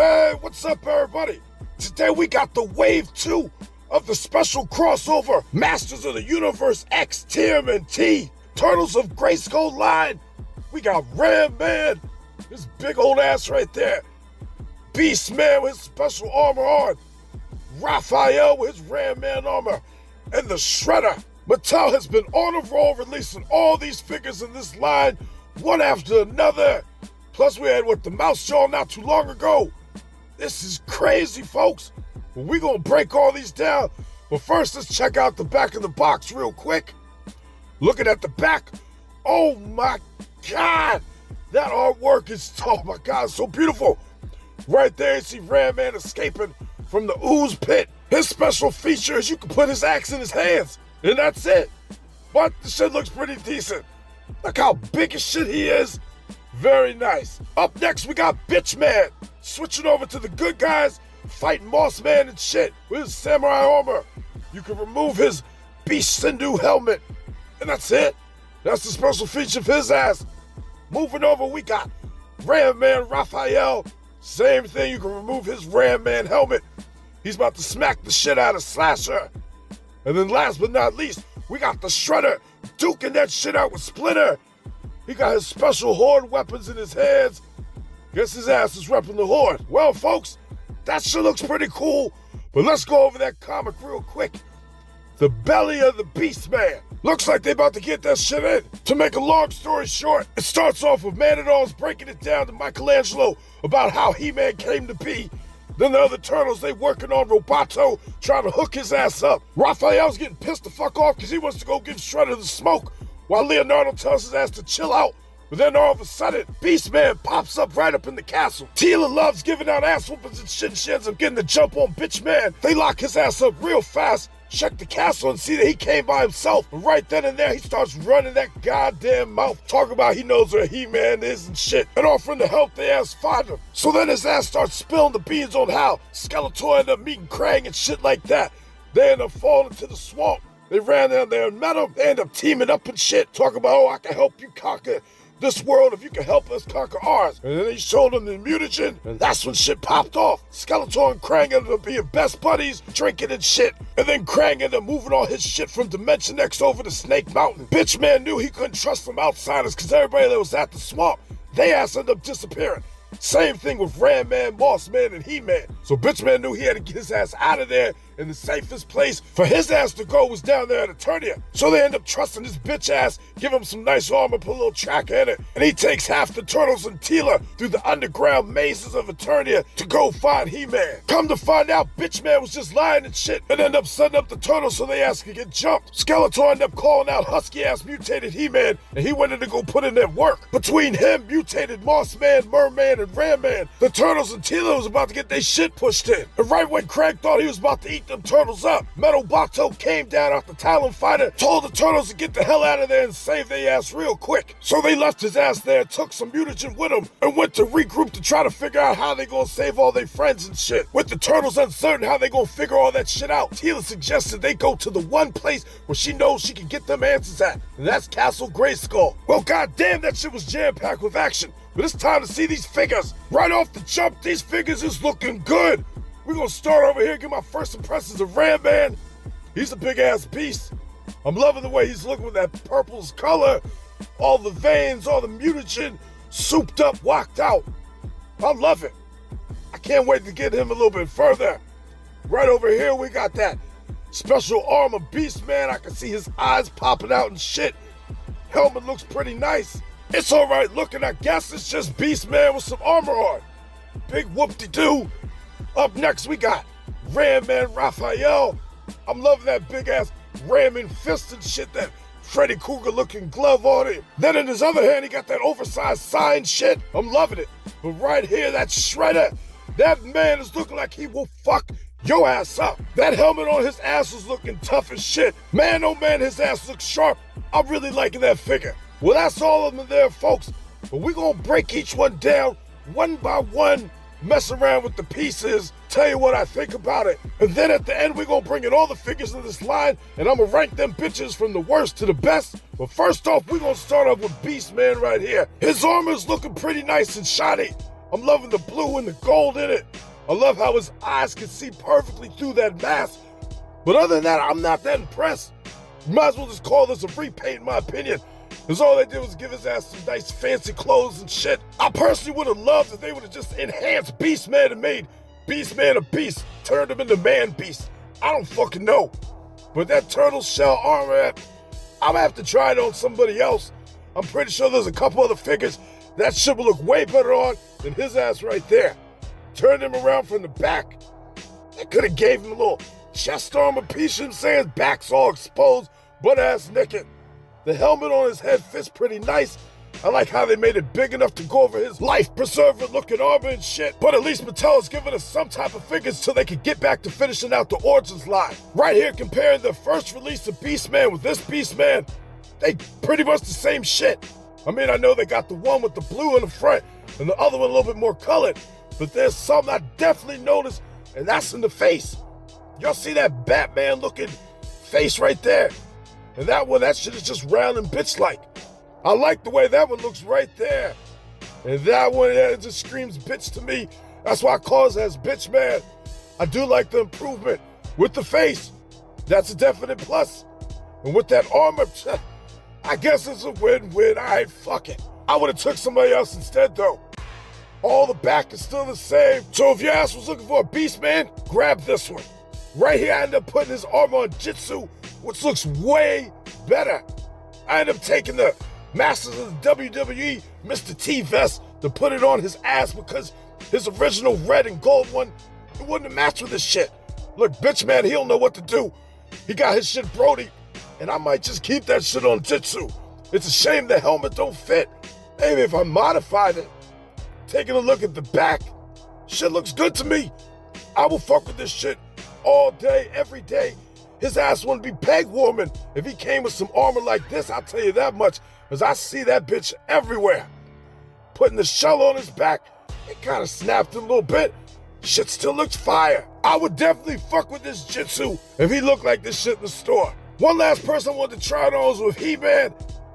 Hey, what's up, everybody? Today we got the Wave 2 of the special crossover Masters of the Universe X TMNT Turtles of Grayskull line. We got Ram Man, his big old ass right there. Beast Man with his special armor on. Ralphel with his Ram Man armor. And the Shredder. Mattel has been on a roll releasing all these figures in this line, one after another. Plus we had the mouse jaw not too long ago. This is crazy, folks. But we're gonna break all these down. But first, let's check out the back of the box real quick. Looking at the back, oh my God, that artwork is, oh my God, so beautiful. Right there, you see Ram Man escaping from the ooze pit. His special feature is you can put his axe in his hands, and that's it. But the shit looks pretty decent. Look how big as shit he is. Very nice. Up next, we got Bitch Man. Switching over to the good guys, fighting Moss Man and shit with his samurai armor. You can remove his Beast Sindhu helmet, and that's it. That's the special feature of his ass. Moving over, we got Ram Man Ralphel. Same thing, you can remove his Ram Man helmet. He's about to smack the shit out of Slasher. And then last but not least, we got the Shredder duking that shit out with Splinter. He got his special Horde weapons in his hands. Guess his ass is repping the Horde. Well, folks, that shit looks pretty cool. But let's go over that comic real quick. The belly of the Beast Man. Looks like they about to get that shit in. To make a long story short, it starts off with Man-at-Arms breaking it down to Michelangelo about how He-Man came to be. Then the other Turtles, they working on Roboto, trying to hook his ass up. Raphael's getting pissed the fuck off because he wants to go give Shredder the smoke, while Leonardo tells his ass to chill out. But then all of a sudden, Beast Man pops up right up in the castle. Teela loves giving out ass whoopings and shit, and she ends up getting the jump on Bitch Man. They lock his ass up real fast, check the castle, and see that he came by himself. And right then and there, he starts running that goddamn mouth, talking about he knows where He-Man is and shit, and offering to help their ass find him. So then his ass starts spilling the beans on how Skeletor ended up meeting Krang and shit like that. They end up falling into the swamp. They ran down there and met him. They end up teaming up and shit, talking about, oh, I can help you conquer this world if you can help us conquer ours. And then he showed him the mutagen, and that's when shit popped off. Skeletor and Krang ended up being best buddies, drinking and shit. And then Krang ended up moving all his shit from Dimension X over to Snake Mountain. Bitch Man knew he couldn't trust some outsiders because everybody that was at the swamp, they ass ended up disappearing. Same thing with Ram Man, Moss Man, and He-Man. So Bitch Man knew he had to get his ass out of there, and the safest place for his ass to go was down there at Eternia. So they end up trusting his bitch ass, give him some nice armor, put a little tracker in it, and he takes half the Turtles and Teela through the underground mazes of Eternia to go find He-Man. Come to find out, Bitch Man was just lying and shit, and ended up setting up the Turtles so they ass could get jumped. Skeletor ended up calling out husky-ass mutated He-Man, and he went in to go put in that work. Between him, mutated Moss Man, Merman, and Ram Man, the Turtles and Teela was about to get their shit pushed in. And right when Krang thought he was about to eat them Turtles up, Metal Bato came down off the Talon Fighter, told the Turtles to get the hell out of there and save their ass real quick. So they left his ass there, took some mutagen with them, and went to regroup to try to figure out how they gonna save all their friends and shit. With the Turtles uncertain how they gonna figure all that shit out, Teela suggested they go to the one place where she knows she can get them answers at, and that's Castle Grayskull. Well, goddamn, that shit was jam-packed with action. But it's time to see these figures. Right off the jump, these figures is looking good. We're gonna start over here and get my first impressions of Ram Man. He's a big-ass beast. I'm loving the way he's looking with that purplish color. All the veins, all the mutagen, souped up, whacked out. I love it. I can't wait to get him a little bit further. Right over here, we got that special armor Beast Man. I can see his eyes popping out and shit. Helmet looks pretty nice. It's all right looking, I guess it's just Beast Man with some armor on. Big whoop-de-doo. Up next, we got Ram Man Raphael. I'm loving that big-ass ramming fist and shit, that Freddy Krueger-looking glove on it. Then in his other hand, he got that oversized sign shit. I'm loving it. But right here, that Shredder, that man is looking like he will fuck your ass up. That helmet on his ass is looking tough as shit. Man, oh man, his ass looks sharp. I'm really liking that figure. Well, that's all of them there, folks. But we're going to break each one down one by one, mess around with the pieces, tell you what I think about it. And then at the end, we're going to bring in all the figures in this line, and I'm going to rank them bitches from the worst to the best. But first off, we're going to start off with Beast Man right here. His armor is looking pretty nice and shiny. I'm loving the blue and the gold in it. I love how his eyes can see perfectly through that mask. But other than that, I'm not that impressed. You might as well just call this a repaint in my opinion. Because all they did was give his ass some nice fancy clothes and shit. I personally would have loved if they would have just enhanced Beastman and made Beastman a beast. Turned him into Man-Beast. I don't fucking know. But that turtle shell armor, I'm gonna have to try it on somebody else. I'm pretty sure there's a couple other figures that shit will look way better on than his ass right there. Turned him around from the back. They could have gave him a little chest armor piece, you know what I'm saying? His back's all exposed, butt ass naked. The helmet on his head fits pretty nice. I like how they made it big enough to go over his life-preserving looking armor and shit. But at least Mattel has given us some type of figures so they can get back to finishing out the Origins line. Right here, comparing the first release of Beastman with this Beastman, they pretty much the same shit. I mean, I know they got the one with the blue in the front and the other one a little bit more colored, but there's something I definitely noticed, and that's in the face. Y'all see that Batman-looking face right there? And that one, that shit is just round and bitch-like. I like the way that one looks right there. And that one, yeah, it just screams bitch to me. That's why I call it as Bitch Man. I do like the improvement with the face. That's a definite plus. And with that armor, I guess it's a win-win. All right, fuck it. I would have took somebody else instead, though. All the back is still the same. So if your ass was looking for a beast, man, grab this one. Right here, I ended up putting his armor on Jitsu, which looks way better. I ended up taking the Masters of the WWE Mr. T vest to put it on his ass because his original red and gold one, it wouldn't have matched with this shit. Look, bitch man, he don't know what to do. He got his shit Brody, and I might just keep that shit on Jitsu. It's a shame the helmet don't fit. Maybe if I modified it. Taking a look at the back, shit looks good to me. I will fuck with this shit all day, every day. His ass wouldn't be peg warming if he came with some armor like this, I'll tell you that much, because I see that bitch everywhere. Putting the shell on his back, it kind of snapped a little bit. Shit still looks fire. I would definitely fuck with this Jitsu if he looked like this shit in the store. One last person I wanted to try it on was with He-Man.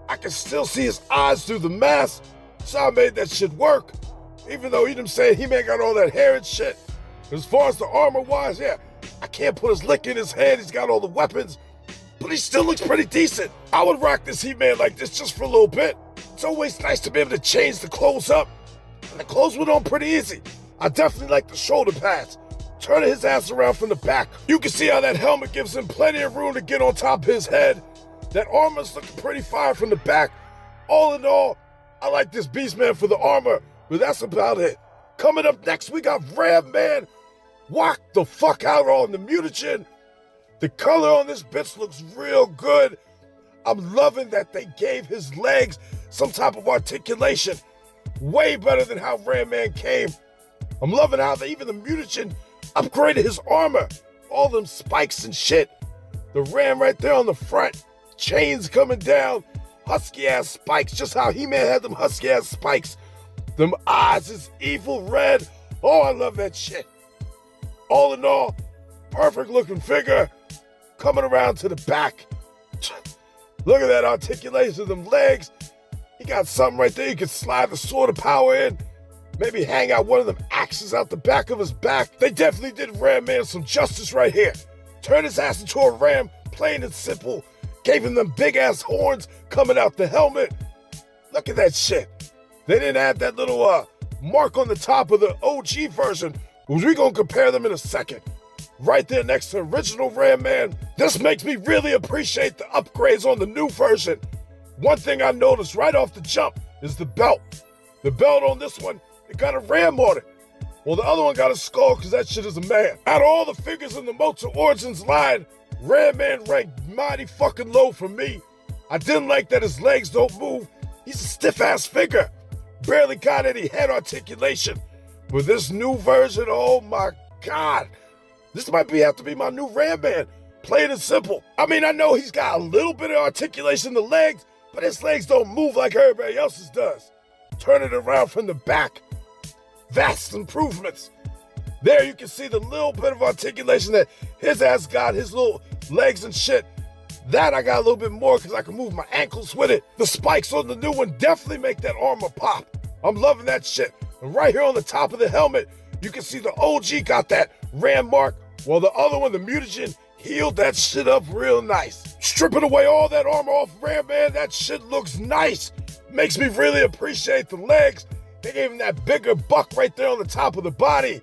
I can still see his eyes through the mask, so I made that shit work. Even though He-Man got all that hair and shit. As far as the armor-wise, yeah, I can't put his lick in his head. He's got all the weapons, but he still looks pretty decent. I would rock this He-Man like this just for a little bit. It's always nice to be able to change the clothes up, and the clothes went on pretty easy. I definitely like the shoulder pads. Turning his ass around from the back, you can see how that helmet gives him plenty of room to get on top of his head. That armor's looking pretty fire from the back. All in all, I like this Beastman for the armor, but that's about it. Coming up next, we got Ram Man. Walk the fuck out on the mutagen. The color on this bitch looks real good. I'm loving that they gave his legs some type of articulation. Way better than how Ram Man came. I'm loving how even the mutagen upgraded his armor. All them spikes and shit. The ram right there on the front. Chains coming down. Husky ass spikes. Just how He-Man had them husky ass spikes. Them eyes is evil red. Oh, I love that shit. All in all, perfect looking figure. Coming around to the back. Look at that articulation of them legs. He got something right there. You can slide the sword of power in. Maybe hang out one of them axes out the back of his back. They definitely did Ram Man some justice right here. Turned his ass into a ram, plain and simple. Gave him them big ass horns coming out the helmet. Look at that shit. They didn't add that little mark on the top of the OG version, which we're going to compare them in a second. Right there next to original Ram Man. This makes me really appreciate the upgrades on the new version. One thing I noticed right off the jump is the belt. The belt on this one, it got a ram on it. Well, the other one got a skull because that shit is a man. Out of all the figures in the MOTU Origins line, Ram Man ranked mighty fucking low for me. I didn't like that his legs don't move. He's a stiff-ass figure. Barely got any head articulation. With this new version, oh my God. This might have to be my new Ram Man. Plain and simple. I mean, I know he's got a little bit of articulation in the legs, but his legs don't move like everybody else's does. Turn it around from the back. Vast improvements. There you can see the little bit of articulation that his ass got, his little legs and shit. That I got a little bit more because I can move my ankles with it. The spikes on the new one definitely make that armor pop. I'm loving that shit. And right here on the top of the helmet, you can see the OG got that ram mark, while the other one, the mutagen, healed that shit up real nice. Stripping away all that armor off Ram Man, that shit looks nice. Makes me really appreciate the legs. They gave him that bigger buck right there on the top of the body.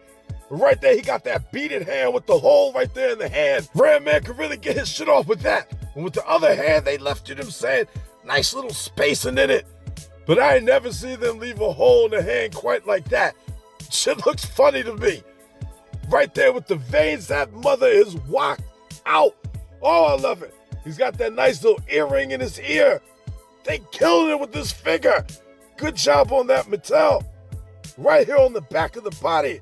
Right there, he got that beaded hand with the hole right there in the hand. Ram Man could really get his shit off with that. And with the other hand, they left, you know what I'm saying, nice little spacing in it. But I ain't never seen them leave a hole in the hand quite like that. Shit looks funny to me. Right there with the veins, that mother is whacked out. Oh, I love it. He's got that nice little earring in his ear. They killing it with this figure. Good job on that, Mattel. Right here on the back of the body.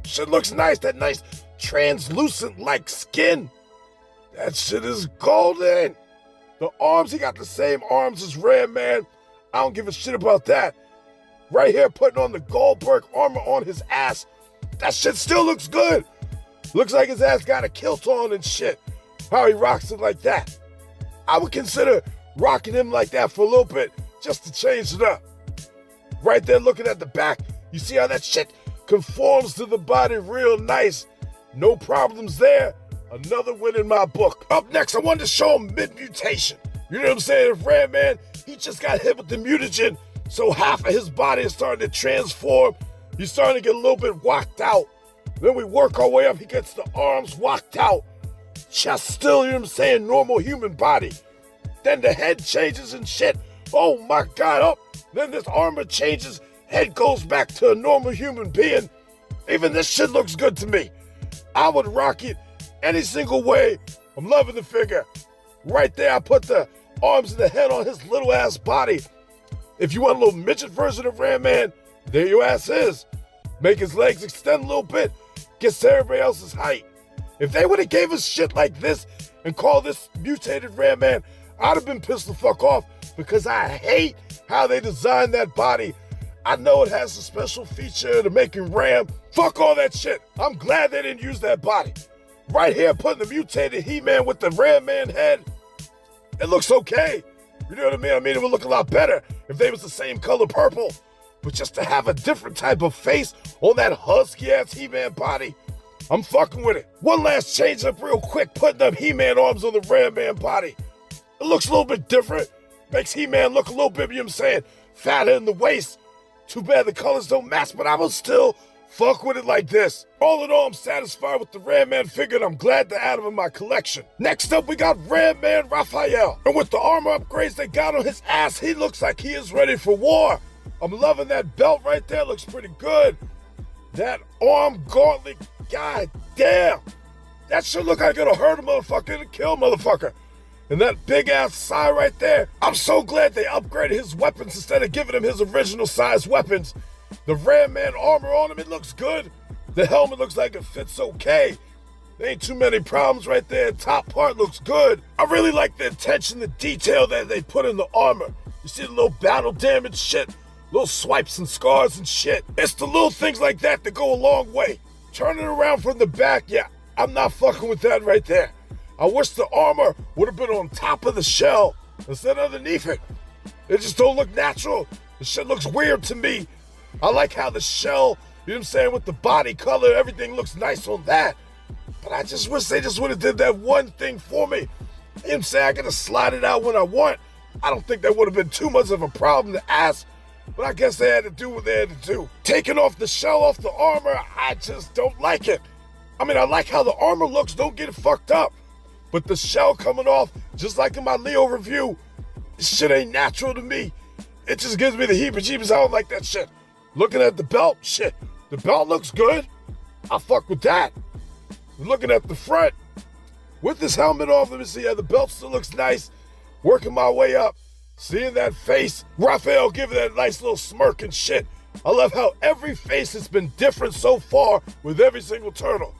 Shit looks nice. That nice translucent-like skin. That shit is golden. The arms, he got the same arms as Ram Man. I don't give a shit about that. Right here, putting on the Goldberg armor on his ass. That shit still looks good. Looks like his ass got a kilt on and shit. How he rocks it like that. I would consider rocking him like that for a little bit, just to change it up. Right there, looking at the back, you see how that shit conforms to the body real nice. No problems there. Another win in my book. Up next, I wanted to show him mid-mutation. You know what I'm saying? If Ram Man, he just got hit with the mutagen, so half of his body is starting to transform. He's starting to get a little bit whacked out. Then we work our way up. He gets the arms whacked out. Chest still, you know what I'm saying, normal human body. Then the head changes and shit. Oh my God, up. Then this armor changes. Head goes back to a normal human being. Even this shit looks good to me. I would rock it any single way. I'm loving the figure. Right there, I put the arms and the head on his little ass body. If you want a little midget version of Ram Man, there your ass is. Make his legs extend a little bit. Gets to everybody else's height. If they would have gave us shit like this and called this Mutated Ram Man, I'd have been pissed the fuck off because I hate how they designed that body. I know it has a special feature to make him ram. Fuck all that shit. I'm glad they didn't use that body. Right here, putting the mutated He-Man with the Ram Man head. It looks okay. You know what I mean? I mean, it would look a lot better if they was the same color purple. But just to have a different type of face on that husky-ass He-Man body, I'm fucking with it. One last change up real quick, putting up He-Man arms on the Ram Man body. It looks a little bit different. Makes He-Man look a little bit, you know what I'm saying, fatter in the waist. Too bad the colors don't match, but I will still fuck with it like this. All in all, I'm satisfied with the Ram Man figure, and I'm glad to add him in my collection. Next up, we got Ram Man Ralphel. And with the armor upgrades they got on his ass, he looks like he is ready for war. I'm loving that belt right there, looks pretty good. That arm gauntlet, god damn. That shit look like it'll hurt a motherfucker and kill a motherfucker. And that big ass sigh right there, I'm so glad they upgraded his weapons instead of giving him his original size weapons. The Ram Man armor on him, it looks good. The helmet looks like it fits okay. There ain't too many problems right there. The top part looks good. I really like the attention, the detail that they put in the armor. You see the little battle damage shit, little swipes and scars and shit. It's the little things like that that go a long way. Turning around from the back, yeah, I'm not fucking with that right there. I wish the armor would have been on top of the shell instead of underneath it. It just don't look natural. The shit looks weird to me. I like how the shell, you know what I'm saying, with the body color, everything looks nice on that. But I just wish they just would have did that one thing for me. You know what I'm saying? I gotta slide it out when I want. I don't think that would have been too much of a problem to ask. But I guess they had to do what they had to do. Taking off the shell off the armor, I just don't like it. I mean, I like how the armor looks, don't get it fucked up. But the shell coming off, just like in my Leo review, this shit ain't natural to me. It just gives me the heebie-jeebies. I don't like that shit. Looking at the belt, shit, the belt looks good. I fuck with that. Looking at the front, with this helmet off, let me see, yeah, the belt still looks nice. Working my way up, seeing that face. Ralphel giving that nice little smirk and shit. I love how every face has been different so far with every single turtle.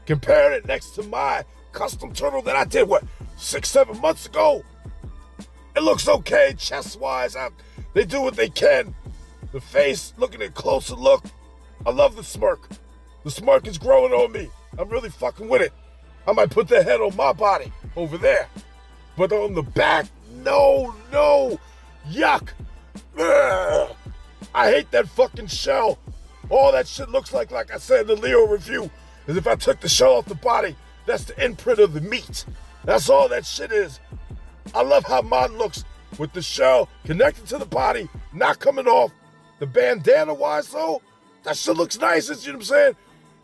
Comparing it next to my custom turtle that I did, 6-7 months ago. It looks okay, chest-wise. They do what they can. The face, looking at closer look. I love the smirk. The smirk is growing on me. I'm really fucking with it. I might put the head on my body over there. But on the back, no, yuck. Ugh. I hate that fucking shell. All that shit looks like I said in the Leo review, is if I took the shell off the body, that's the imprint of the meat. That's all that shit is. I love how mine looks with the shell connected to the body, not coming off. The bandana-wise, though, that shit looks nice. It's, you know what I'm saying?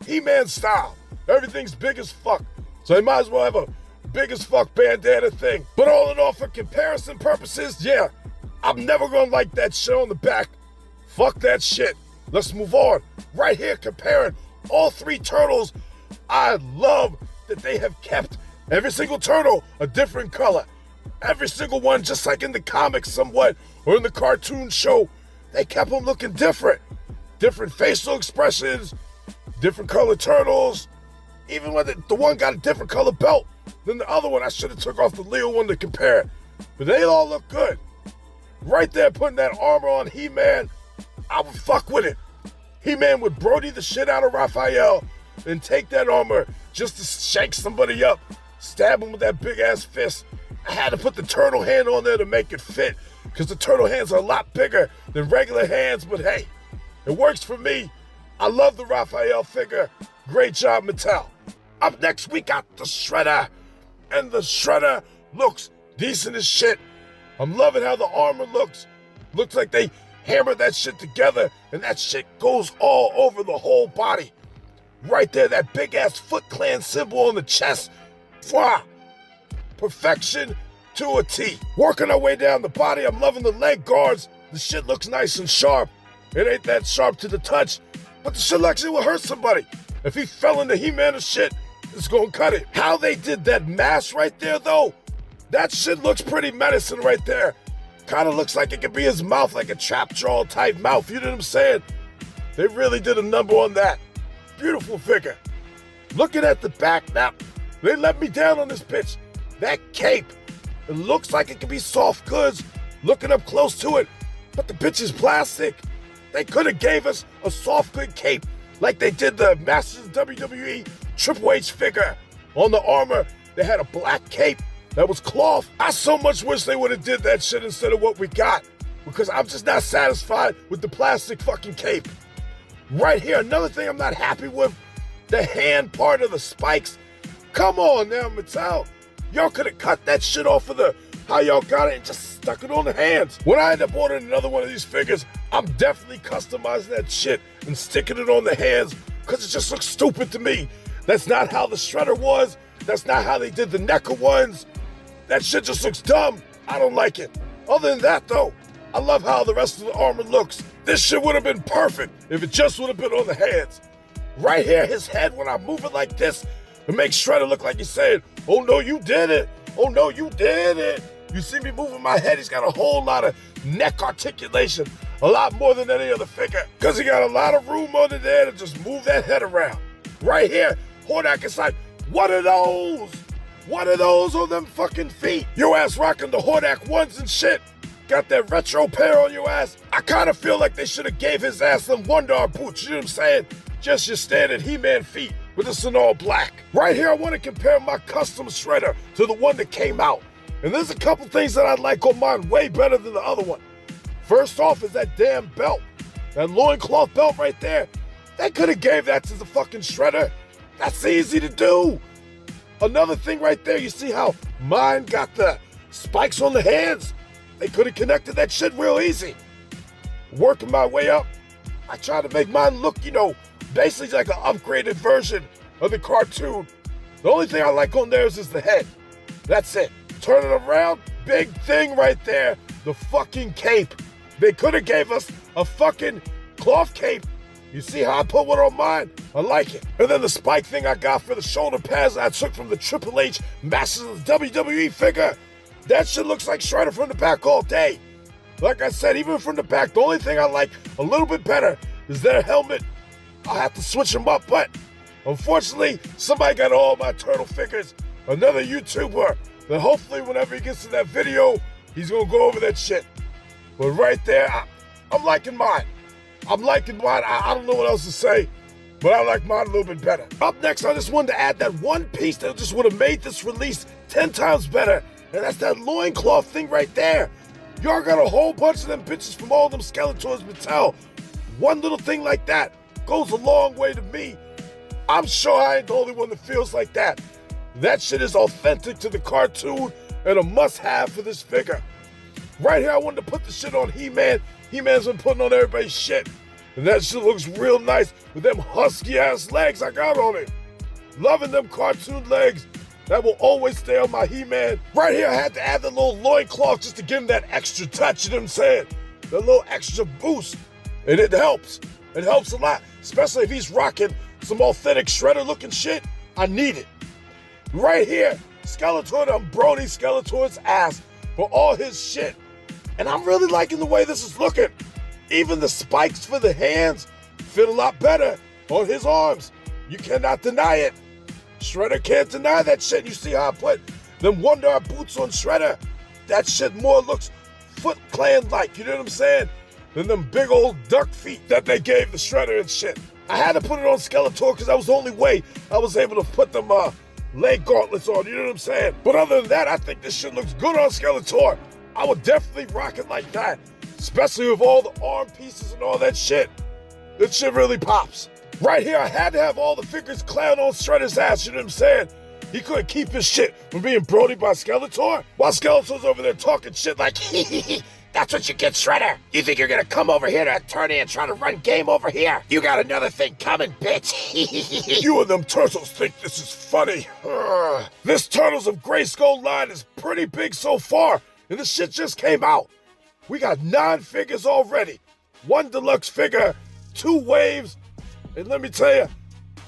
He-Man style. Everything's big as fuck. So they might as well have a big as fuck bandana thing. But all in all, for comparison purposes, yeah, I'm never gonna like that shit on the back. Fuck that shit. Let's move on. Right here, comparing all three turtles. I love that they have kept every single turtle a different color. Every single one, just like in the comics somewhat, or in the cartoon show, they kept them looking different. Different facial expressions, different colored turtles. Even when the one got a different color belt than the other one, I should have took off the Leo one to compare it. But they all look good. Right there, putting that armor on He-Man, I would fuck with it. He-Man would Brody the shit out of Raphael and take that armor just to shake somebody up, stab him with that big ass fist. I had to put the turtle hand on there to make it fit, because the turtle hands are a lot bigger than regular hands, but hey, it works for me. I love the Raphael figure. Great job, Mattel. Up next, we got the Shredder, and the Shredder looks decent as shit. I'm loving how the armor looks. Looks like they hammered that shit together, and that shit goes all over the whole body. Right there, that big-ass Foot Clan symbol on the chest. Mwah! Perfection to a T. Working our way down the body, I'm loving the leg guards. The shit looks nice and sharp. It ain't that sharp to the touch, but the shit actually will hurt somebody. If he fell into He-Man or shit, it's gonna cut it. How they did that mask right there, though, that shit looks pretty menacing right there. Kind of looks like it could be his mouth, like a trap jaw type mouth, you know what I'm saying? They really did a number on that. Beautiful figure. Looking at the back now, they let me down on this bitch. That cape, it looks like it could be soft goods, looking up close to it, but the bitch is plastic. They could have gave us a soft good cape like they did the Masters of WWE Triple H figure. On the armor, they had a black cape that was cloth. I so much wish they would have did that shit instead of what we got, because I'm just not satisfied with the plastic fucking cape. Right here, another thing I'm not happy with, the hand part of the spikes. Come on now, Mattel. Y'all could have cut that shit off of how y'all got it and just stuck it on the hands. When I end up ordering another one of these figures, I'm definitely customizing that shit and sticking it on the hands, because it just looks stupid to me. That's not how the Shredder was. That's not how they did the NECA ones. That shit just looks dumb. I don't like it. Other than that, though, I love how the rest of the armor looks. This shit would have been perfect if it just would have been on the hands. Right here, his head, when I move it like this, it makes Shredder look like he's saying, "Oh no, you did it. Oh no, you did it." You see me moving my head, he's got a whole lot of neck articulation, a lot more than any other figure, because he got a lot of room under there to just move that head around. Right here, Hordak is like, "What are those? What are those on them fucking feet?" Your ass rocking the Hordak ones and shit. Got that retro pair on your ass. I kind of feel like they should have gave his ass some Wonder boots, you know what I'm saying? Just your standard He-Man feet, with this in all black. Right here, I want to compare my custom Shredder to the one that came out. And there's a couple things that I like on mine way better than the other one. First off is that damn belt. That loincloth belt right there. They could have gave that to the fucking Shredder. That's easy to do. Another thing right there, you see how mine got the spikes on the hands? They could have connected that shit real easy. Working my way up, I try to make mine look, basically like an upgraded version of the cartoon. The only thing I like on theirs is the head. That's it. Turn it around, big thing right there, the fucking cape. They could have gave us a fucking cloth cape. You see how I put one on mine? I like it. And then the spike thing I got for the shoulder pads I took from the Triple H Masters of the WWE figure. That shit looks like Shredder from the back all day. Like I said, even from the back, the only thing I like a little bit better is their helmet. I'll have to switch them up, but unfortunately, somebody got all my turtle figures. Another YouTuber. That hopefully whenever he gets to that video, he's gonna go over that shit. But right there, I'm liking mine. I'm liking mine. I don't know what else to say, but I like mine a little bit better. Up next, I just wanted to add that one piece that just would have made this release 10 times better, and that's that loincloth thing right there. Y'all got a whole bunch of them bitches from all them Skeletors Mattel. One little thing like that goes a long way to me. I'm sure I ain't the only one that feels like that. That shit is authentic to the cartoon and a must-have for this figure. Right here, I wanted to put the shit on He-Man. He-Man's been putting on everybody's shit. And that shit looks real nice with them husky-ass legs I got on it. Loving them cartoon legs. That will always stay on my He-Man. Right here, I had to add the little loincloth just to give him that extra touch, you know what I'm saying? The little extra boost. And it helps. It helps a lot, especially if he's rocking some authentic Shredder-looking shit. I need it. Right here, Skeletor, I'm Brody Skeletor's ass for all his shit. And I'm really liking the way this is looking. Even the spikes for the hands fit a lot better on his arms. You cannot deny it. Shredder can't deny that shit. You see how I put them Wonder Art boots on Shredder? That shit more looks Foot Clan-like, you know what I'm saying? Than them big old duck feet that they gave the Shredder and shit. I had to put it on Skeletor because that was the only way I was able to put them leg gauntlets on, you know what I'm saying? But other than that, I think this shit looks good on Skeletor. I would definitely rock it like that, especially with all the arm pieces and all that shit. That shit really pops. Right here, I had to have all the figures clown on Shredder's ass, you know what I'm saying? He couldn't keep his shit from being Brody by Skeletor, while Skeletor's over there talking shit like, that's what you get, Shredder. You think you're gonna come over here to Attorney and try to run game over here? You got another thing coming, bitch. You and them turtles think this is funny. This Turtles of Grayskull line is pretty big so far, and this shit just came out. We got 9 figures already. 1 deluxe figure, 2 waves, and let me tell you,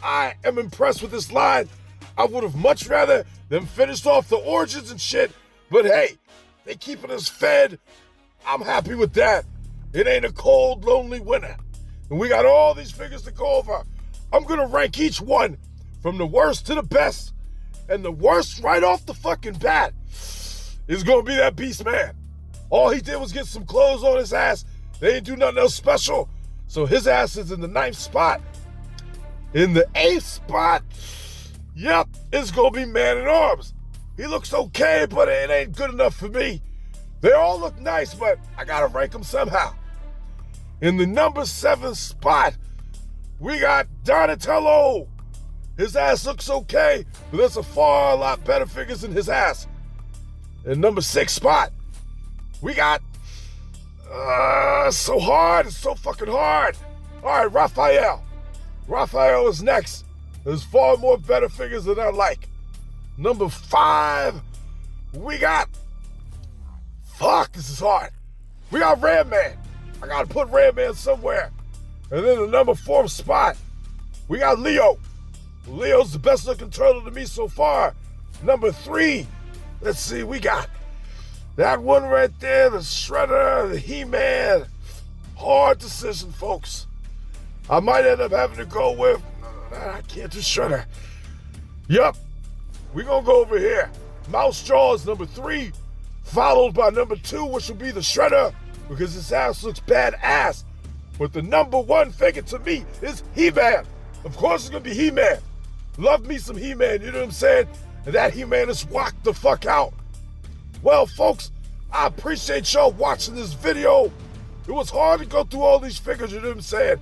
I am impressed with this line. I would have much rather them finished off the origins and shit, but hey, they keeping us fed. I'm happy with that. It ain't a cold, lonely winter. And we got all these figures to go over. I'm gonna rank each one from the worst to the best. And the worst right off the fucking bat is gonna be that Beast Man. All he did was get some clothes on his ass. They ain't do nothing else special. So his ass is in the 9th spot. In the 8th spot, yep, it's gonna be Man-at-Arms. He looks okay, but it ain't good enough for me. They all look nice, but I gotta rank them somehow. In the number 7 spot, we got Donatello. His ass looks okay, but there's a lot better figures than his ass. In number 6 spot, we got, so hard, it's so fucking hard. All right, Ralphel. Ralphel is next. There's far more better figures than I like. Number 5, we got, this is hard. We got Ram Man. I gotta put Ram Man somewhere. And then the number 4 spot, we got Leo. Leo's the best looking turtle to me so far. Number 3, let's see, we got that one right there, the Shredder, the He-Man. Hard decision, folks. I might end up having to go with, I can't do Shredder. Yup, we're gonna go over here. Mouse Jaw is number 3, followed by number 2, which will be the Shredder, because his ass looks badass. But the number 1 figure to me is He-Man. Of course it's gonna be He-Man. Love me some He-Man, you know what I'm saying? And that He-Man is whacked the fuck out. Well, folks, I appreciate y'all watching this video. It was hard to go through all these figures, you know what I'm saying?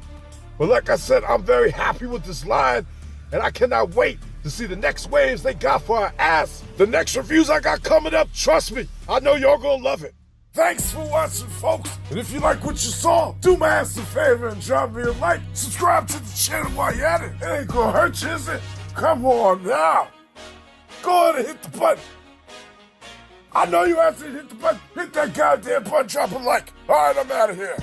But like I said, I'm very happy with this line, and I cannot wait to see the next waves they got for our ass. The next reviews I got coming up, trust me, I know y'all gonna love it. Thanks for watching, folks. And if you like what you saw, do my ass a favor and drop me a like. Subscribe to the channel while you're at it. It ain't gonna hurt you, is it? Come on now. Go ahead and hit the button. I know you have to hit the button. Hit that goddamn button, drop a like. All right, I'm out of here.